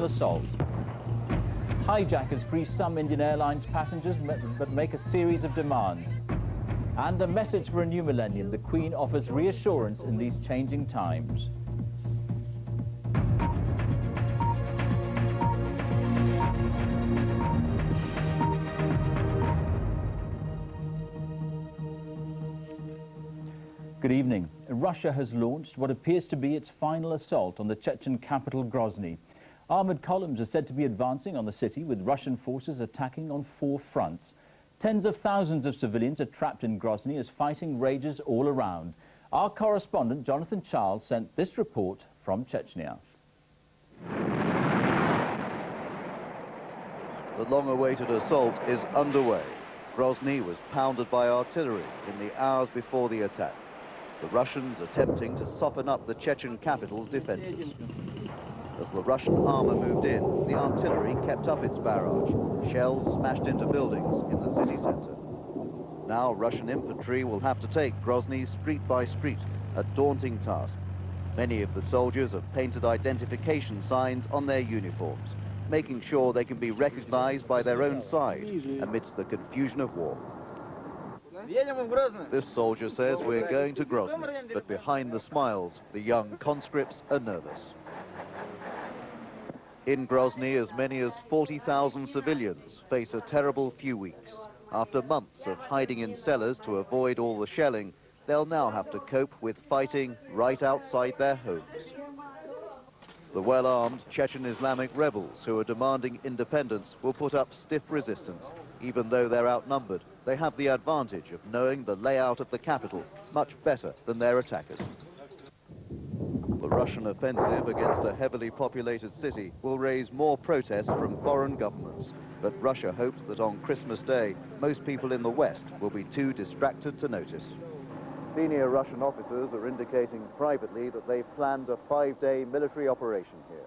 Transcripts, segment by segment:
assault. Hijackers free some Indian Airlines passengers but make a series of demands. And a message for a new millennium. The Queen offers reassurance in these changing times. Good evening. Russia has launched what appears to be its final assault on the Chechen capital Grozny. Armoured columns are said to be advancing on the city, with Russian forces attacking on 4 fronts. Tens of thousands of civilians are trapped in Grozny as fighting rages all around. Our correspondent Jonathan Charles sent this report from Chechnya. The long-awaited assault is underway. Grozny was pounded by artillery in the hours before the attack. The Russians attempting to soften up the Chechen capital's defences. As the Russian armour moved in, the artillery kept up its barrage. Shells smashed into buildings in the city centre. Now Russian infantry will have to take Grozny street by street, a daunting task. Many of the soldiers have painted identification signs on their uniforms, making sure they can be recognised by their own side amidst the confusion of war. This soldier says we're going to Grozny, but behind the smiles, the young conscripts are nervous. In Grozny, as many as 40,000 civilians face a terrible few weeks. After months of hiding in cellars to avoid all the shelling, they'll now have to cope with fighting right outside their homes. The well-armed Chechen Islamic rebels who are demanding independence will put up stiff resistance. Even though they're outnumbered, they have the advantage of knowing the layout of the capital much better than their attackers. The Russian offensive against a heavily populated city will raise more protests from foreign governments, but Russia hopes that on Christmas Day, most people in the West will be too distracted to notice. Senior Russian officers are indicating privately that they've planned a 5-day military operation here.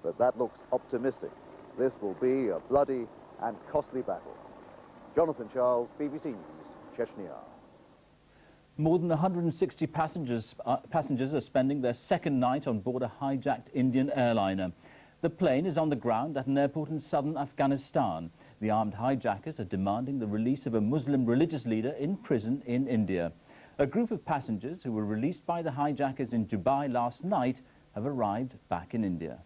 But that looks optimistic. This will be a bloody and costly battle. Jonathan Charles, BBC News, Chechnya. More than 160 passengers are spending their second night on board a hijacked Indian airliner. The plane is on the ground at an airport in southern Afghanistan. The armed hijackers are demanding the release of a Muslim religious leader in prison in India. A group of passengers who were released by the hijackers in Dubai last night have arrived back in India.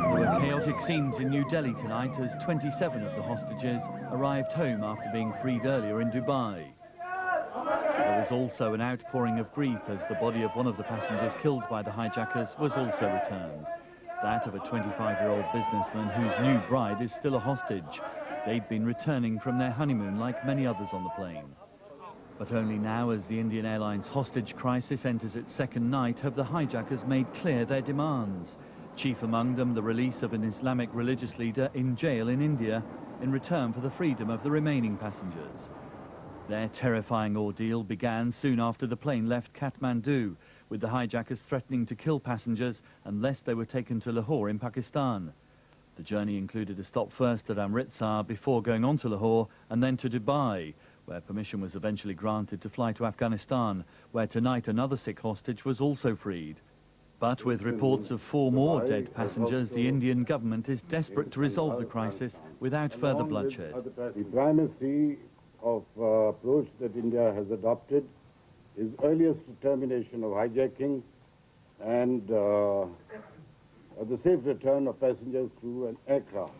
There were chaotic scenes in New Delhi tonight as 27 of the hostages arrived home after being freed earlier in Dubai. There was also an outpouring of grief as the body of one of the passengers killed by the hijackers was also returned. That of a 25-year-old businessman whose new bride is still a hostage. They'd been returning from their honeymoon like many others on the plane. But only now, as the Indian Airlines hostage crisis enters its second night, have the hijackers made clear their demands. Chief among them, the release of an Islamic religious leader in jail in India in return for the freedom of the remaining passengers. Their terrifying ordeal began soon after the plane left Kathmandu, with the hijackers threatening to kill passengers unless they were taken to Lahore in Pakistan. The journey included a stop first at Amritsar before going on to Lahore and then to Dubai, where permission was eventually granted to fly to Afghanistan, where tonight another sick hostage was also freed. But with reports of 4 more dead passengers, the Indian government is desperate to resolve the crisis without further bloodshed. The primacy of approach that India has adopted is earliest termination of hijacking and the safe return of passengers, crew and aircraft.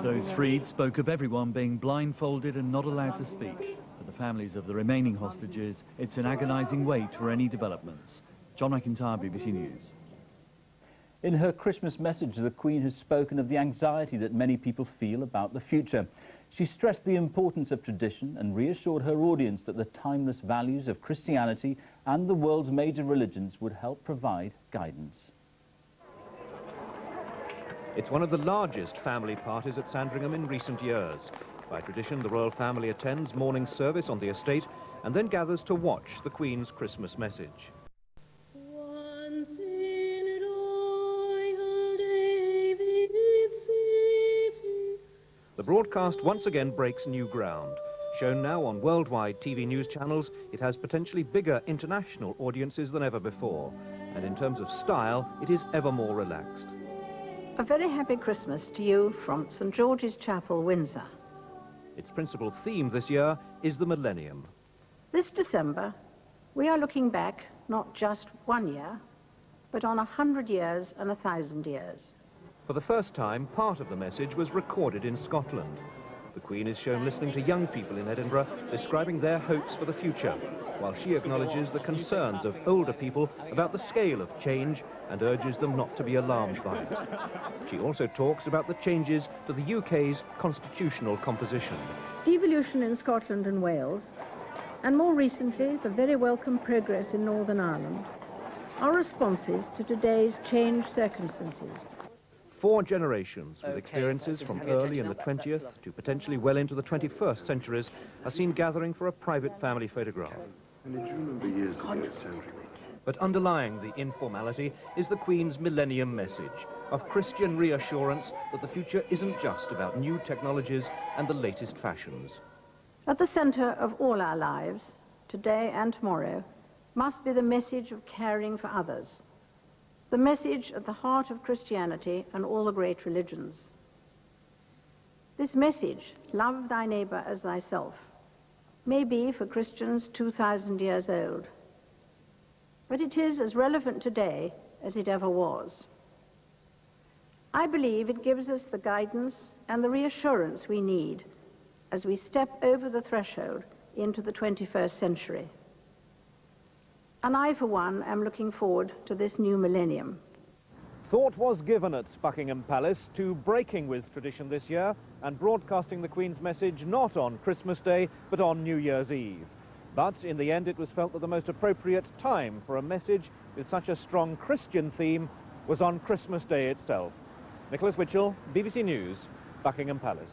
Those freed spoke of everyone being blindfolded and not allowed to speak. For the families of the remaining hostages, it's an agonizing wait for any developments. John McIntyre, BBC News. In her Christmas message, the Queen has spoken of the anxiety that many people feel about the future. She stressed the importance of tradition and reassured her audience that the timeless values of Christianity and the world's major religions would help provide guidance. It's one of the largest family parties at Sandringham in recent years. By tradition, the royal family attends morning service on the estate and then gathers to watch the Queen's Christmas message. The broadcast once again breaks new ground. Shown now on worldwide TV news channels, it has potentially bigger international audiences than ever before. And in terms of style, it is ever more relaxed. A very happy Christmas to you from St George's Chapel, Windsor. Its principal theme this year is the millennium. This December, we are looking back not just 1 year, but on 100 years and 1,000 years. For the first time, part of the message was recorded in Scotland. The Queen is shown listening to young people in Edinburgh describing their hopes for the future, while she acknowledges the concerns of older people about the scale of change and urges them not to be alarmed by it. She also talks about the changes to the UK's constitutional composition. Devolution in Scotland and Wales, and more recently, the very welcome progress in Northern Ireland, are responses to today's changed circumstances. 4 generations with experiences from early in the 20th to potentially well into the 21st centuries are seen gathering for a private family photograph. But underlying the informality is the Queen's millennium message of Christian reassurance that the future isn't just about new technologies and the latest fashions. At the centre of all our lives, today and tomorrow, must be the message of caring for others, the message at the heart of Christianity and all the great religions. This message, love thy neighbour as thyself, may be for Christians 2,000 years old, but it is as relevant today as it ever was. I believe it gives us the guidance and the reassurance we need as we step over the threshold into the 21st century. And I, for one, am looking forward to this new millennium. Thought was given at Buckingham Palace to breaking with tradition this year and broadcasting the Queen's message not on Christmas Day, but on New Year's Eve. But in the end, it was felt that the most appropriate time for a message with such a strong Christian theme was on Christmas Day itself. Nicholas Witchell, BBC News, Buckingham Palace.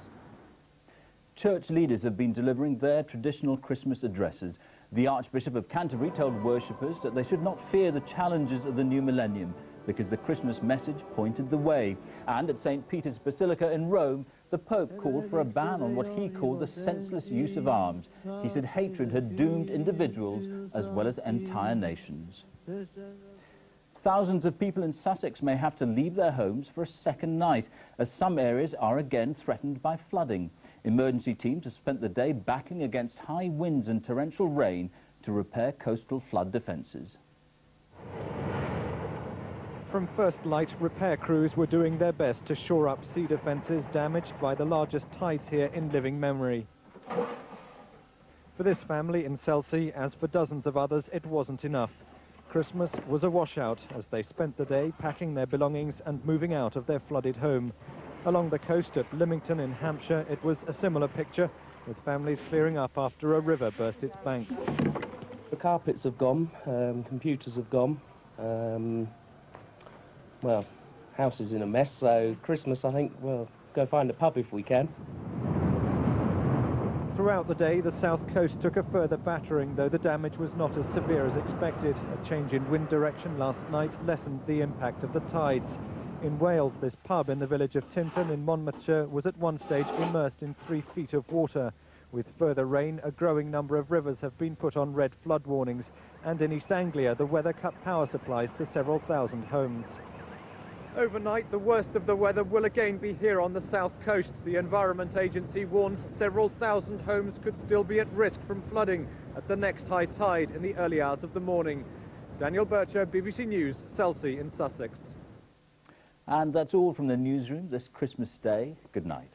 Church leaders have been delivering their traditional Christmas addresses. The Archbishop of Canterbury told worshippers that they should not fear the challenges of the new millennium because the Christmas message pointed the way. And at St. Peter's Basilica in Rome, the Pope called for a ban on what he called the senseless use of arms. He said hatred had doomed individuals as well as entire nations. Thousands of people in Sussex may have to leave their homes for a second night, as some areas are again threatened by flooding. Emergency teams have spent the day battling against high winds and torrential rain to repair coastal flood defences. From first light, repair crews were doing their best to shore up sea defences damaged by the largest tides here in living memory. For this family in Chelsea, as for dozens of others, it wasn't enough. Christmas was a washout as they spent the day packing their belongings and moving out of their flooded home. Along the coast at Lymington in Hampshire, it was a similar picture, with families clearing up after a river burst its banks. The carpets have gone, computers have gone, well, house is in a mess, so Christmas, I think, we'll go find a pub if we can. Throughout the day, the south coast took a further battering, though the damage was not as severe as expected. A change in wind direction last night lessened the impact of the tides. In Wales, this pub in the village of Tintern in Monmouthshire was at one stage immersed in 3 feet of water. With further rain, a growing number of rivers have been put on red flood warnings, and in East Anglia, the weather cut power supplies to several thousand homes. Overnight, the worst of the weather will again be here on the south coast. The Environment Agency warns several thousand homes could still be at risk from flooding at the next high tide in the early hours of the morning. Daniel Bircher, BBC News, Chelsea in Sussex. And that's all from the newsroom this Christmas Day. Good night.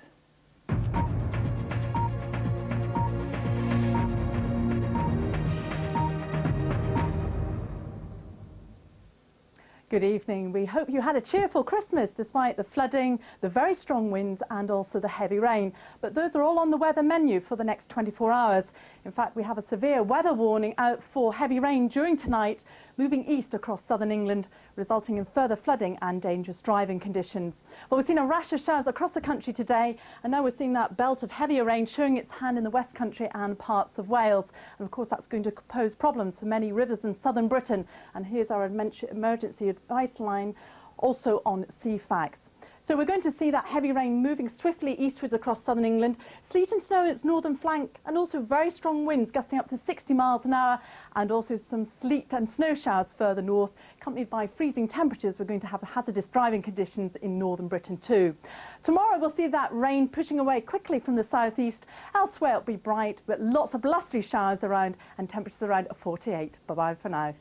Good evening. We hope you had a cheerful Christmas despite the flooding, the very strong winds and also the heavy rain. But those are all on the weather menu for the next 24 hours. In fact, we have a severe weather warning out for heavy rain during tonight, moving east across southern England, resulting in further flooding and dangerous driving conditions. Well, we've seen a rash of showers across the country today, and now we're seeing that belt of heavier rain showing its hand in the West Country and parts of Wales. And of course, that's going to pose problems for many rivers in southern Britain. And here's our emergency advice line, also on CFAX. So we're going to see that heavy rain moving swiftly eastwards across southern England, sleet and snow in its northern flank, and also very strong winds gusting up to 60 miles an hour, and also some sleet and snow showers further north, accompanied by freezing temperatures. We're going to have hazardous driving conditions in northern Britain too. Tomorrow we'll see that rain pushing away quickly from the southeast. Elsewhere it'll be bright, but lots of blustery showers around and temperatures around 48. Bye-bye for now.